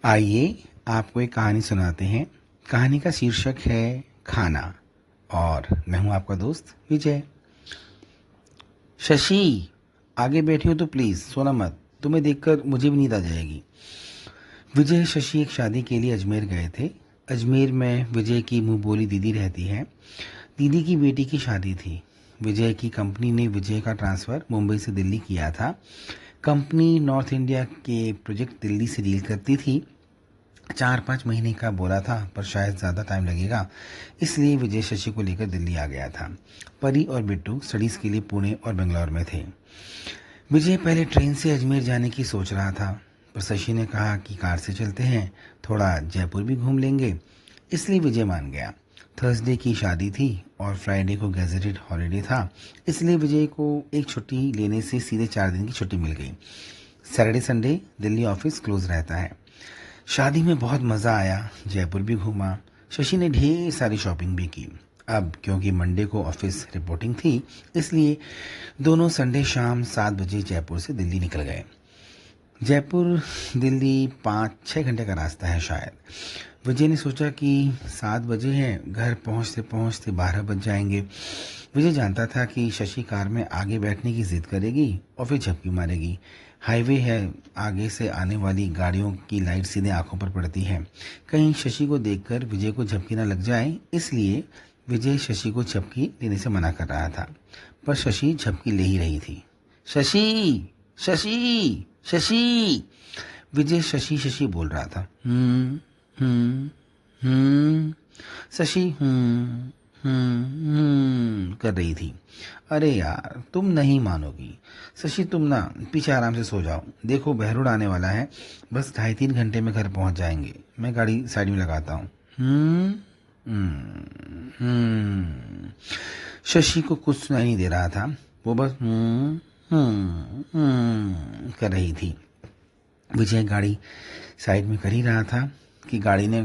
आइए आपको एक कहानी सुनाते हैं। कहानी का शीर्षक है खाना। और मैं हूं आपका दोस्त विजय। शशि, आगे बैठी हो तो प्लीज़ सोना मत, तुम्हें देखकर मुझे भी नींद आ जाएगी। विजय शशि एक शादी के लिए अजमेर गए थे। अजमेर में विजय की मुंह बोली दीदी रहती है। दीदी की बेटी की शादी थी। विजय की कंपनी ने विजय का ट्रांसफ़र मुंबई से दिल्ली किया था। कंपनी नॉर्थ इंडिया के प्रोजेक्ट दिल्ली से डील करती थी। 4-5 महीने का बोला था, पर शायद ज़्यादा टाइम लगेगा, इसलिए विजय शशि को लेकर दिल्ली आ गया था। परी और बिट्टू स्टडीज़ के लिए पुणे और बेंगलोर में थे। विजय पहले ट्रेन से अजमेर जाने की सोच रहा था, पर शशि ने कहा कि कार से चलते हैं, थोड़ा जयपुर भी घूम लेंगे, इसलिए विजय मान गया। थर्सडे की शादी थी और फ्राइडे को गैजेटेड हॉलीडे था, इसलिए विजय को एक छुट्टी लेने से सीधे 4 दिन की छुट्टी मिल गई। Saturday Sunday Delhi office close रहता है। शादी में बहुत मज़ा आया, जयपुर भी घूमा। शशि ने ढेर सारी शॉपिंग भी की। अब क्योंकि मंडे को ऑफिस रिपोर्टिंग थी, इसलिए दोनों संडे शाम 7 बजे जयपुर से दिल्ली निकल गए। जयपुर दिल्ली 5-6 घंटे का रास्ता है शायद। विजय ने सोचा कि 7 बजे हैं, घर पहुंचते पहुंचते 12 बज जाएंगे। विजय जानता था कि शशि कार में आगे बैठने की जिद करेगी और फिर झपकी मारेगी। हाईवे है, आगे से आने वाली गाड़ियों की लाइट सीधे आंखों पर पड़ती है। कहीं शशि को देखकर विजय को झपकी न लग जाए, इसलिए विजय शशि को झपकी लेने से मना कर रहा था, पर शशि झपकी ले ही रही थी। शशि, शशि, शशि, विजय शशि शशि बोल रहा था। शशि कर रही थी। अरे यार, तुम नहीं मानोगी। शशि, तुम ना पीछे आराम से सो जाओ, देखो बहरूड आने वाला है, बस 2.5-3 घंटे में घर पहुंच जाएंगे, मैं गाड़ी साइड में लगाता हूँ। शशि को कुछ सुनाई नहीं दे रहा था, वो बस कर रही थी। विजय गाड़ी साइड में कर ही रहा था कि गाड़ी ने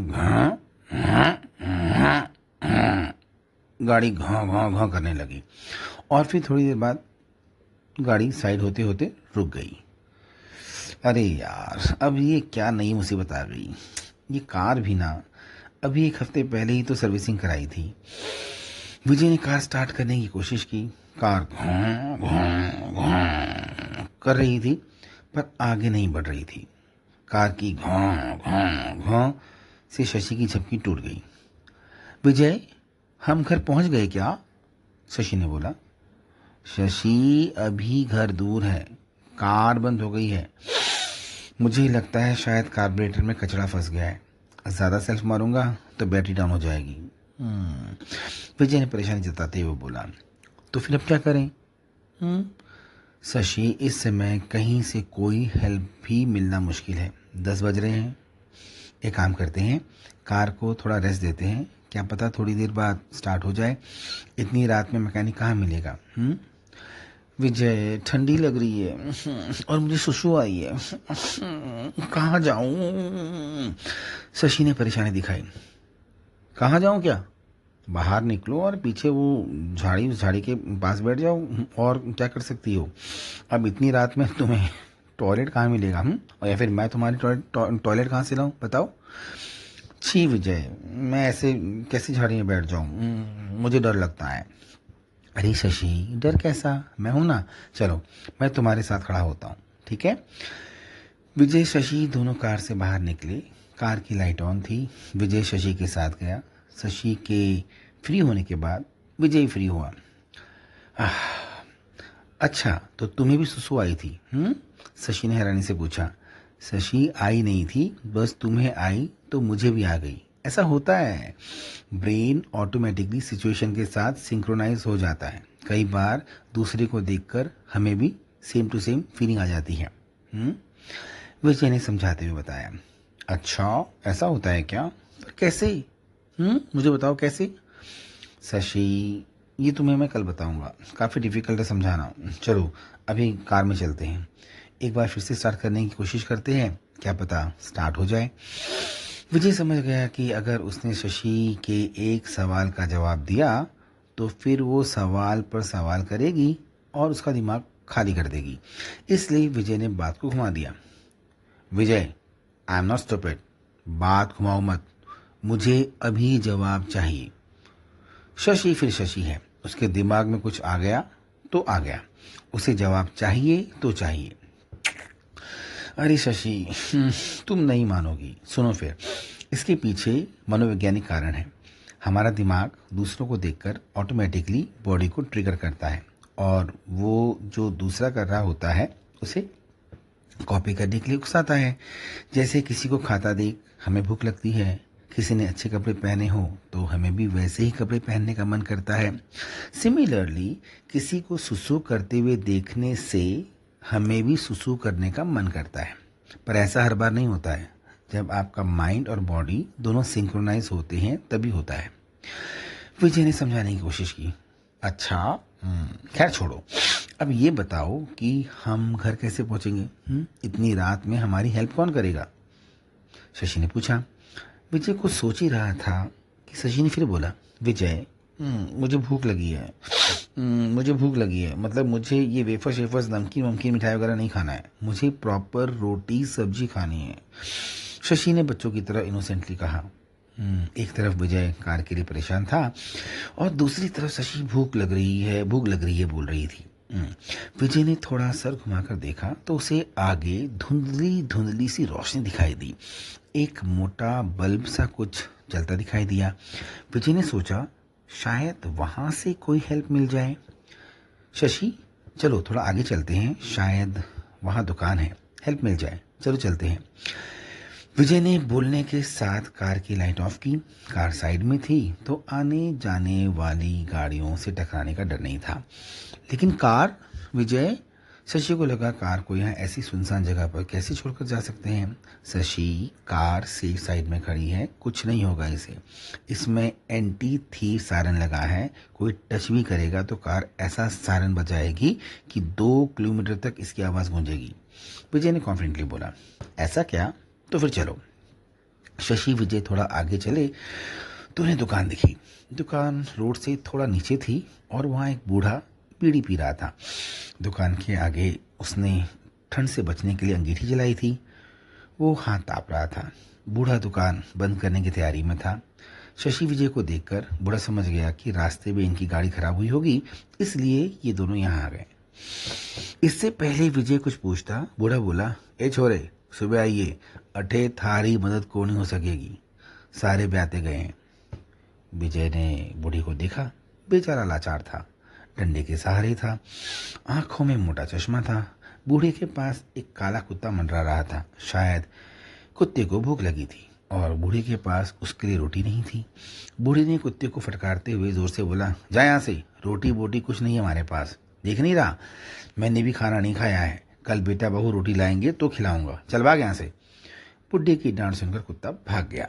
गाड़ी घां घां घां करने लगी और फिर थोड़ी देर बाद गाड़ी साइड होते होते रुक गई। अरे यार, अब ये क्या नई मुसीबत आ गई। ये कार भी ना अभी 1 हफ्ते पहले ही तो सर्विसिंग कराई थी। विजय ने कार स्टार्ट करने की कोशिश की। कार घां घां घां कर रही थी, पर आगे नहीं बढ़ रही थी। कार की घां घां घां से शशि की झपकी टूट गई। विजय, हम घर पहुंच गए क्या? शशि ने बोला। शशि, अभी घर दूर है, कार बंद हो गई है। मुझे लगता है शायद कार्बोरेटर में कचरा फंस गया है, ज़्यादा सेल्फ मारूंगा तो बैटरी डाउन हो जाएगी। विजय ने परेशानी जताते हुए बोला। तो फिर अब क्या करें? शशि, इस समय कहीं से कोई हेल्प भी मिलना मुश्किल है। 10 बज रहे हैं। एक काम करते हैं, कार को थोड़ा रेस्ट देते हैं, क्या पता थोड़ी देर बाद स्टार्ट हो जाए। इतनी रात में मैकेनिक कहाँ मिलेगा? विजय, ठंडी लग रही है और मुझे सुसु आई है, कहाँ जाऊं? शशि ने परेशानी दिखाई। कहाँ जाऊं क्या? बाहर निकलो और पीछे वो झाड़ी, उस झाड़ी के पास बैठ जाओ, और क्या कर सकती हो? अब इतनी रात में तुम्हें टॉयलेट कहाँ मिलेगा? और या फिर मैं तुम्हारी टॉयलेट कहाँ से लाऊं, बताओ? छी विजय, मैं ऐसे कैसे झाड़ी में बैठ जाऊं? मुझे डर लगता है। अरे शशि, डर कैसा, मैं हूं ना, चलो मैं तुम्हारे साथ खड़ा होता हूँ, ठीक है? विजय शशि दोनों कार से बाहर निकले। कार की लाइट ऑन थी। विजय शशि के साथ गया। शशि के फ्री होने के बाद विजय फ्री हुआ। अच्छा, तो तुम्हें भी सुसु आई थी? शशि ने हैरानी से पूछा। शशि, आई नहीं थी, बस तुम्हें आई तो मुझे भी आ गई। ऐसा होता है, ब्रेन ऑटोमेटिकली सिचुएशन के साथ सिंक्रोनाइज हो जाता है। कई बार दूसरे को देखकर हमें भी सेम टू सेम फीलिंग आ जाती है। विजय ने समझाते हुए बताया। अच्छा, ऐसा होता है क्या? पर कैसे? मुझे बताओ कैसे? शशि, ये तुम्हें मैं कल बताऊंगा, काफ़ी डिफ़िकल्ट है समझाना। चलो अभी कार में चलते हैं, एक बार फिर से स्टार्ट करने की कोशिश करते हैं, क्या पता स्टार्ट हो जाए। विजय समझ गया कि अगर उसने शशि के एक सवाल का जवाब दिया तो फिर वो सवाल पर सवाल करेगी और उसका दिमाग खाली कर देगी। इसलिए विजय ने बात को घुमा दिया। विजय, आई एम नॉट स्टूपिड, बात घुमाओ मत, मुझे अभी जवाब चाहिए। शशि फिर शशि है, उसके दिमाग में कुछ आ गया तो आ गया, उसे जवाब चाहिए तो चाहिए। अरे शशि, तुम नहीं मानोगी, सुनो फिर। इसके पीछे मनोवैज्ञानिक कारण है। हमारा दिमाग दूसरों को देखकर ऑटोमेटिकली बॉडी को ट्रिगर करता है, और वो जो दूसरा कर रहा होता है उसे कॉपी करने के लिए उकसाता है। जैसे किसी को खाता देख हमें भूख लगती है, किसी ने अच्छे कपड़े पहने हो तो हमें भी वैसे ही कपड़े पहनने का मन करता है। सिमिलरली, किसी को सुसु करते हुए देखने से हमें भी सुसु करने का मन करता है। पर ऐसा हर बार नहीं होता है। जब आपका माइंड और बॉडी दोनों सिंक्रोनाइज होते हैं तभी होता है। विजय ने समझाने की कोशिश की। अच्छा, खैर छोड़ो, अब ये बताओ कि हम घर कैसे पहुंचेंगे? इतनी रात में हमारी हेल्प कौन करेगा? शशि ने पूछा। विजय कुछ सोच ही रहा था कि शशि ने फिर बोला, विजय, मुझे भूख लगी है। मुझे भूख लगी है, मतलब मुझे ये वेफर शेफर्स नमकीन वमकीन मिठाई वगैरह नहीं खाना है, मुझे प्रॉपर रोटी सब्जी खानी है। शशि ने बच्चों की तरह इनोसेंटली कहा। एक तरफ विजय कार के लिए परेशान था और दूसरी तरफ शशि भूख लग रही है बोल रही थी। विजय ने थोड़ा सर घुमाकर देखा तो उसे आगे धुंधली धुंधली सी रोशनी दिखाई दी। एक मोटा बल्ब सा कुछ जलता दिखाई दिया। विजय ने सोचा, शायद वहां से कोई हेल्प मिल जाए। शशि, चलो थोड़ा आगे चलते हैं, शायद वहां दुकान है, हेल्प मिल जाए, चलो चलते हैं। विजय ने बोलने के साथ कार की लाइट ऑफ की। कार साइड में थी तो आने जाने वाली गाड़ियों से टकराने का डर नहीं था। लेकिन कार, विजय, शशि को लगा कार को यहाँ ऐसी सुनसान जगह पर कैसे छोड़कर जा सकते हैं। शशि, कार सेफ साइड में खड़ी है, कुछ नहीं होगा इसे। इसमें एंटी थीफ सायरन लगा है, कोई टच भी करेगा तो कार ऐसा सायरन बजाएगी कि 2 किलोमीटर तक इसकी आवाज़ गूंजेगी। विजय ने कॉन्फिडेंटली बोला। ऐसा क्या? तो फिर चलो। शशि विजय थोड़ा आगे चले तो उन्हें दुकान दिखी। दुकान रोड से थोड़ा नीचे थी और वहाँ एक बूढ़ा बीड़ी पी रहा था। दुकान के आगे उसने ठंड से बचने के लिए अंगीठी जलाई थी। वो हाथ ताप रहा था। बूढ़ा दुकान बंद करने की तैयारी में था। शशि विजय को देखकर बूढ़ा समझ गया कि रास्ते में इनकी गाड़ी खराब हुई होगी, इसलिए ये दोनों यहाँ आ गए। इससे पहले विजय कुछ पूछता, बूढ़ा बोला, ए छोरे, सुबह आइए, अठे थारी मदद को नहीं हो सकेगी, सारे ब्याते गए हैं। विजय ने बूढ़ी को देखा। बेचारा लाचार था, डंडे के सहारे था, आंखों में मोटा चश्मा था। बूढ़े के पास एक काला कुत्ता मंडरा रहा था। शायद कुत्ते को भूख लगी थी और बूढ़े के पास उसके लिए रोटी नहीं थी। बूढ़े ने कुत्ते को फटकारते हुए जोर से बोला, जा यहाँ से, रोटी बोटी कुछ नहीं है हमारे पास, देख नहीं रहा मैंने भी खाना नहीं खाया है, कल बेटा बहू रोटी लाएंगे तो खिलाऊंगा, चल भाग यहाँ से। बुढ़े की डांट सुनकर कुत्ता भाग गया।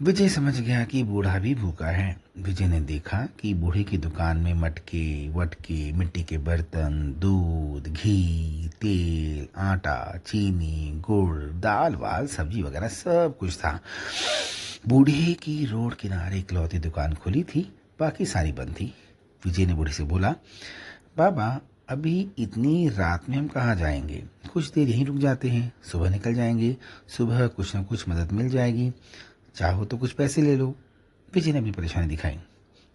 विजय समझ गया कि बूढ़ा भी भूखा है। विजय ने देखा कि बूढ़े की दुकान में मटके वटके, मिट्टी के बर्तन, दूध, घी, तेल, आटा, चीनी, गुड़, दाल वाल, सब्जी वगैरह सब कुछ था। बूढ़े की रोड किनारे इकलौती दुकान खुली थी, बाकी सारी बंद थी। विजय ने बूढ़े से बोला, बाबा, अभी इतनी रात में हम कहाँ जाएंगे, कुछ देर यहीं रुक जाते हैं, सुबह निकल जाएंगे, सुबह कुछ न कुछ मदद मिल जाएगी, चाहो तो कुछ पैसे ले लो। विजय ने अपनी परेशानी दिखाई।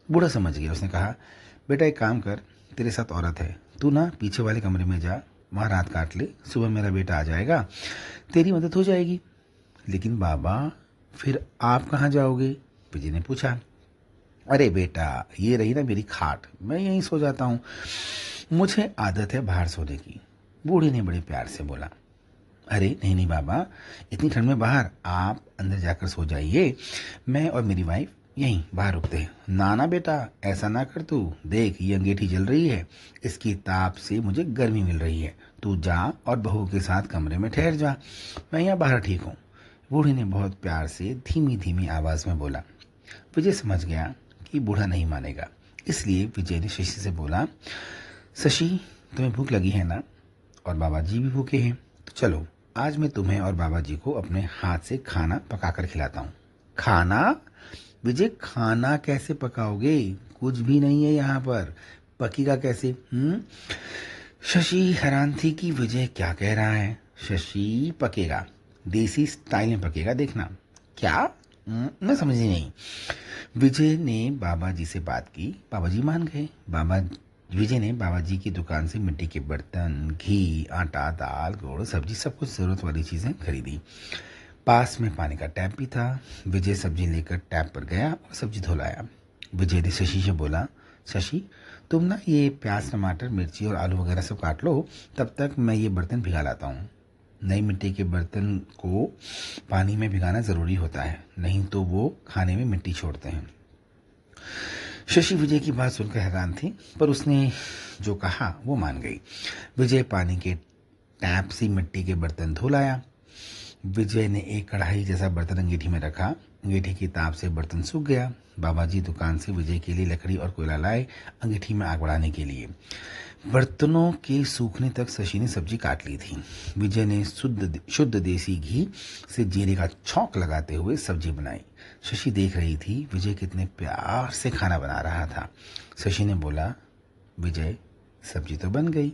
बूढ़ा समझ गया। उसने कहा, बेटा एक काम कर, तेरे साथ औरत है, तू ना पीछे वाले कमरे में जा, वहाँ रात काट ले, सुबह मेरा बेटा आ जाएगा, तेरी मदद हो जाएगी। लेकिन बाबा, फिर आप कहाँ जाओगे? विजय ने पूछा। अरे बेटा, ये रही ना मेरी खाट, मैं यहीं सो जाता हूँ, मुझे आदत है बाहर सोने की। बूढ़े ने बड़े प्यार से बोला। अरे नहीं नहीं बाबा, इतनी ठंड में बाहर, आप अंदर जाकर सो जाइए, मैं और मेरी वाइफ यहीं बाहर रुकते हैं। ना ना बेटा, ऐसा ना कर, तू देख ये अंगीठी जल रही है, इसकी ताप से मुझे गर्मी मिल रही है, तू जा और बहू के साथ कमरे में ठहर जा, मैं यहाँ बाहर ठीक हूँ। बूढ़े ने बहुत प्यार से धीमी धीमी आवाज़ में बोला। विजय समझ गया कि बूढ़ा नहीं मानेगा, इसलिए विजय ने शशि से बोला, शशि, तुम्हें भूख लगी है ना, और बाबा जी भी भूखे हैं, तो चलो आज मैं तुम्हें और बाबा जी को अपने हाथ से खाना पकाकर खिलाता हूँ। खाना? विजय, खाना कैसे पकाओगे, कुछ भी नहीं है यहाँ पर, पकेगा कैसे? शशि हैरान थी कि विजय क्या कह रहा है। शशि, पकेगा, देसी स्टाइल में पकेगा, देखना। क्या? मैं समझी नहीं। विजय ने बाबा जी से बात की, बाबा जी मान गए। विजय ने बाबा जी की दुकान से मिट्टी के बर्तन, घी, आटा, दाल, गुड़, सब्जी, सब कुछ जरूरत वाली चीजें खरीदी। पास में पानी का टैप भी था। विजय सब्जी लेकर टैप पर गया और सब्जी धो लाया। विजय ने शशि से बोला, शशि तुम ना ये प्याज, टमाटर, मिर्ची और आलू वगैरह सब काट लो, तब तक मैं ये बर्तन भिगा लाता हूँ। नई मिट्टी के बर्तन को पानी में भिगाना ज़रूरी होता है, नहीं तो वो खाने में मिट्टी छोड़ते हैं। शशि विजय की बात सुनकर हैरान थी, पर उसने जो कहा वो मान गई। विजय पानी के टैप से मिट्टी के बर्तन धो लाया। विजय ने एक कढ़ाई जैसा बर्तन अंगीठी में रखा। अंगीठी की ताप से बर्तन सूख गया। बाबा जी दुकान से विजय के लिए लकड़ी और कोयला लाए, अंगीठी में आग बढ़ाने के लिए। बर्तनों के सूखने तक शशि ने सब्जी काट ली थी। विजय ने शुद्ध देसी घी से जीरे का छौंक लगाते हुए सब्जी बनाई। शशि देख रही थी विजय कितने प्यार से खाना बना रहा था। शशि ने बोला, विजय सब्जी तो बन गई,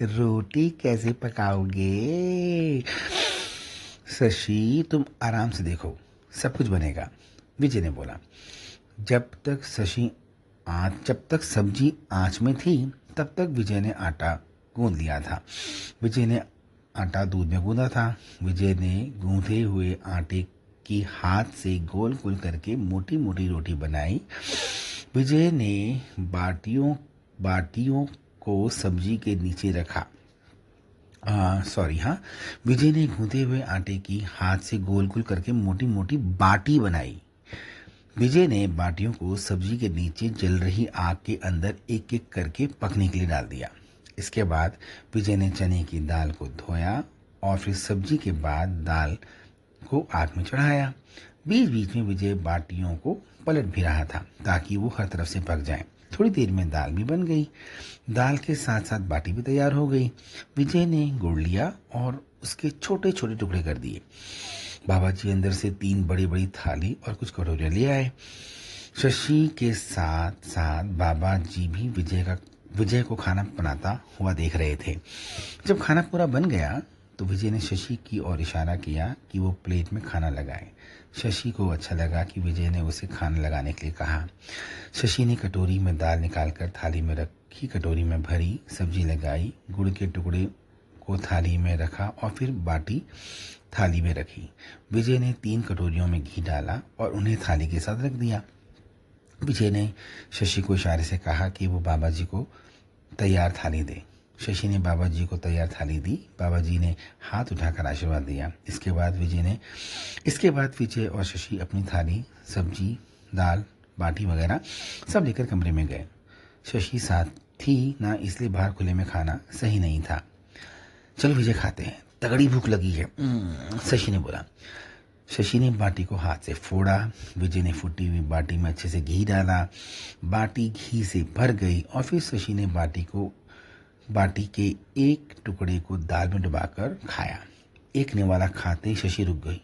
रोटी कैसे पकाओगे? शशि तुम आराम से देखो, सब कुछ बनेगा, विजय ने बोला। जब तक सब्जी आंच में थी तब तक विजय ने आटा गूंद लिया था। विजय ने आटा दूध में गूंदा था। विजय ने गूंदे हुए आटे की हाथ से गोल गोल करके मोटी मोटी रोटी बनाई। विजय ने बाटियों को सब्जी के नीचे रखा। विजय ने गूंदे हुए आटे की हाथ से गोल गोल करके मोटी मोटी बाटी बनाई। विजय ने बाटियों को सब्जी के नीचे जल रही आग के अंदर एक एक करके पकने के लिए डाल दिया। इसके बाद विजय ने चने की दाल को धोया और फिर सब्जी के बाद दाल को आग में चढ़ाया। बीच बीच में विजय बाटियों को पलट भी रहा था ताकि वो हर तरफ से पक जाए। थोड़ी देर में दाल भी बन गई। दाल के साथ साथ बाटी भी तैयार हो गई। विजय ने गुड़ लिया और उसके छोटे छोटे टुकड़े कर दिए। बाबा जी अंदर से 3 बड़ी बड़ी थाली और कुछ कटोरियां ले आए। शशि के साथ साथ बाबा जी भी विजय को खाना बनाता हुआ देख रहे थे। जब खाना पूरा बन गया तो विजय ने शशि की ओर इशारा किया कि वो प्लेट में खाना लगाए। शशि को अच्छा लगा कि विजय ने उसे खाना लगाने के लिए कहा। शशि ने कटोरी में दाल निकालकर थाली में रखी, कटोरी में भरी, सब्जी लगाई, गुड़ के टुकड़े को थाली में रखा और फिर बाटी थाली में रखी। विजय ने 3 कटोरियों में घी डाला और उन्हें थाली के साथ रख दिया। विजय ने शशि को इशारे से कहा कि वो बाबा जी को तैयार थाली दे। शशि ने बाबा जी को तैयार थाली दी। बाबा जी ने हाथ उठाकर आशीर्वाद दिया। इसके बाद विजय और शशि अपनी थाली, सब्जी, दाल, बाटी वगैरह सब लेकर कमरे में गए। शशि साथ थी ना, इसलिए बाहर खुले में खाना सही नहीं था। चलो विजय खाते हैं, तगड़ी भूख लगी है, शशि ने बोला। शशि ने बाटी को हाथ से फोड़ा। विजय ने फूटी हुई बाटी में अच्छे से घी डाला। बाटी घी से भर गई और फिर शशि ने बाटी के एक टुकड़े को दाल में डुबाकर खाया। एक निवाला खाते ही शशि रुक गई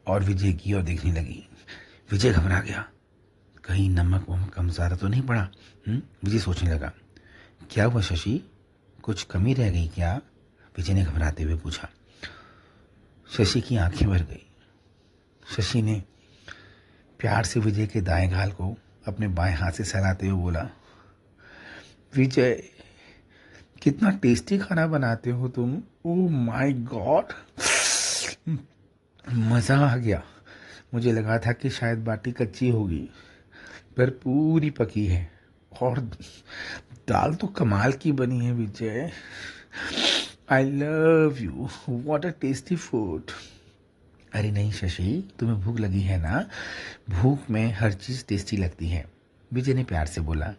और विजय की ओर देखने लगी। विजय घबरा गया, कहीं नमक वमक कम ज़्यादा तो नहीं पड़ा। विजय सोचने लगा, क्या हुआ शशि, कुछ कमी रह गई क्या? विजय ने घबराते हुए पूछा। शशि की आंखें भर गई। शशि ने प्यार से विजय के दाएं गाल को अपने बाएं हाथ से सहलाते हुए बोला, विजय कितना टेस्टी खाना बनाते हो तुम, ओह माय गॉड, मज़ा आ गया। मुझे लगा था कि शायद बाटी कच्ची होगी, पर पूरी पकी है और दाल तो कमाल की बनी है Vijay. I love you, what a tasty food. अरे नहीं शशि, तुम्हें भूख लगी है ना, भूख में हर चीज़ टेस्टी लगती है, विजय ने प्यार से बोला।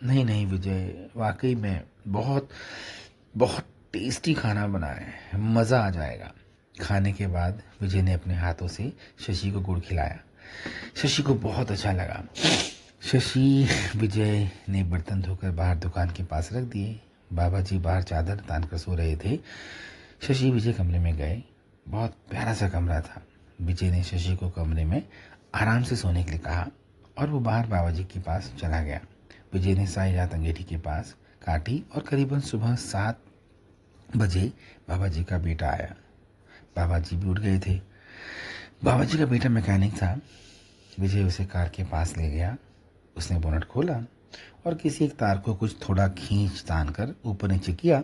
नहीं नहीं विजय, वाकई में बहुत बहुत टेस्टी खाना बनाया है, मज़ा आ जाएगा। खाने के बाद विजय ने अपने हाथों से शशि को गुड़ खिलाया। शशि को बहुत अच्छा लगा। विजय ने बर्तन धोकर बाहर दुकान के पास रख दिए। बाबा जी बाहर चादर तान कर सो रहे थे। शशि विजय कमरे में गए। बहुत प्यारा सा कमरा था। विजय ने शशि को कमरे में आराम से सोने के लिए कहा और वो बाहर बाबा जी के पास चला गया। विजय ने सारी रात अंगीठी के पास काटी और करीबन सुबह 7 बजे बाबा जी का बेटा आया। बाबा जी भी उठ गए थे। बाबा जी का बेटा मैकेनिक था। विजय उसे कार के पास ले गया। उसने बोनट खोला और किसी एक तार को कुछ थोड़ा खींच तान कर ऊपर नीचे किया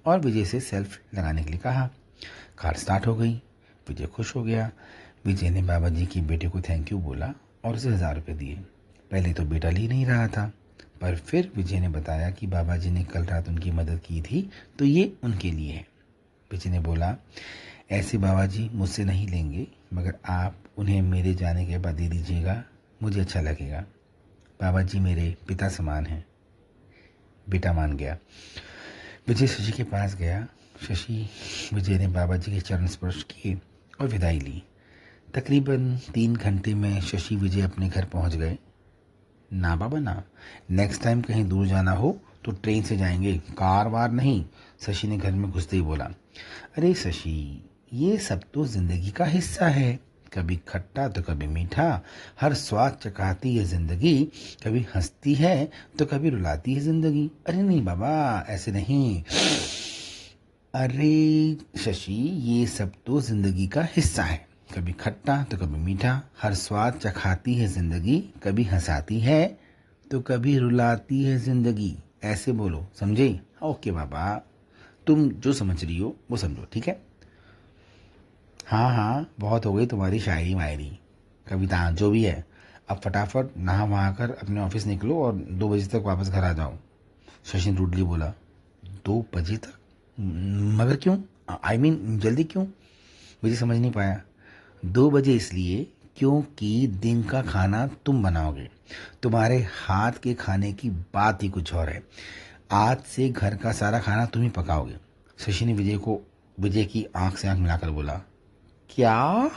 और विजय से सेल्फ लगाने के लिए कहा। कार स्टार्ट हो गई। विजय खुश हो गया। विजय ने बाबा जी की बेटे को थैंक यू बोला और उसे 1000 रुपये दिए। पहले तो बेटा ले नहीं रहा था, पर फिर विजय ने बताया कि बाबा जी ने कल रात उनकी मदद की थी, तो ये उनके लिए है। विजय ने बोला, ऐसे बाबा जी मुझसे नहीं लेंगे, मगर आप उन्हें मेरे जाने के बाद दे दीजिएगा, मुझे अच्छा लगेगा। बाबा जी मेरे पिता समान हैं। बेटा मान गया। विजय शशि के पास गया। शशि विजय ने बाबा जी के चरण स्पर्श किए और विदाई ली। तकरीबन 3 घंटे में शशि विजय अपने घर पहुंच गए। ना बाबा ना, नेक्स्ट टाइम कहीं दूर जाना हो तो ट्रेन से जाएंगे, कार वार नहीं, शशि ने घर में घुसते ही बोला। अरे शशि, ये सब तो जिंदगी का हिस्सा है, कभी खट्टा तो कभी मीठा, हर स्वाद चखाती है जिंदगी, कभी हंसती है तो कभी रुलाती है जिंदगी। अरे नहीं बाबा, ऐसे नहीं। अरे शशि, ये सब तो जिंदगी का हिस्सा है, कभी खट्टा तो कभी मीठा, हर स्वाद चखाती है जिंदगी, कभी हंसाती है तो कभी रुलाती है जिंदगी। ऐसे बोलो, समझे? ओके बाबा, तुम जो समझ रही हो वो समझो, ठीक है? हाँ हाँ, बहुत हो गई तुम्हारी शायरी मायरी, कविता जो भी है। अब फटाफट नहा वहा कर अपने ऑफिस निकलो और 2 बजे तक वापस घर आ जाओ। शशि रूडली बोला। 2 बजे तक? मगर क्यों? आई मीन जल्दी क्यों? मुझे समझ नहीं पाया। 2 बजे इसलिए क्योंकि दिन का खाना तुम बनाओगे। तुम्हारे हाथ के खाने की बात ही कुछ और है। आज से घर का सारा खाना तुम ही पकाओगे। शशि ने विजय की आंख से आंख मिलाकर बोला। क्या?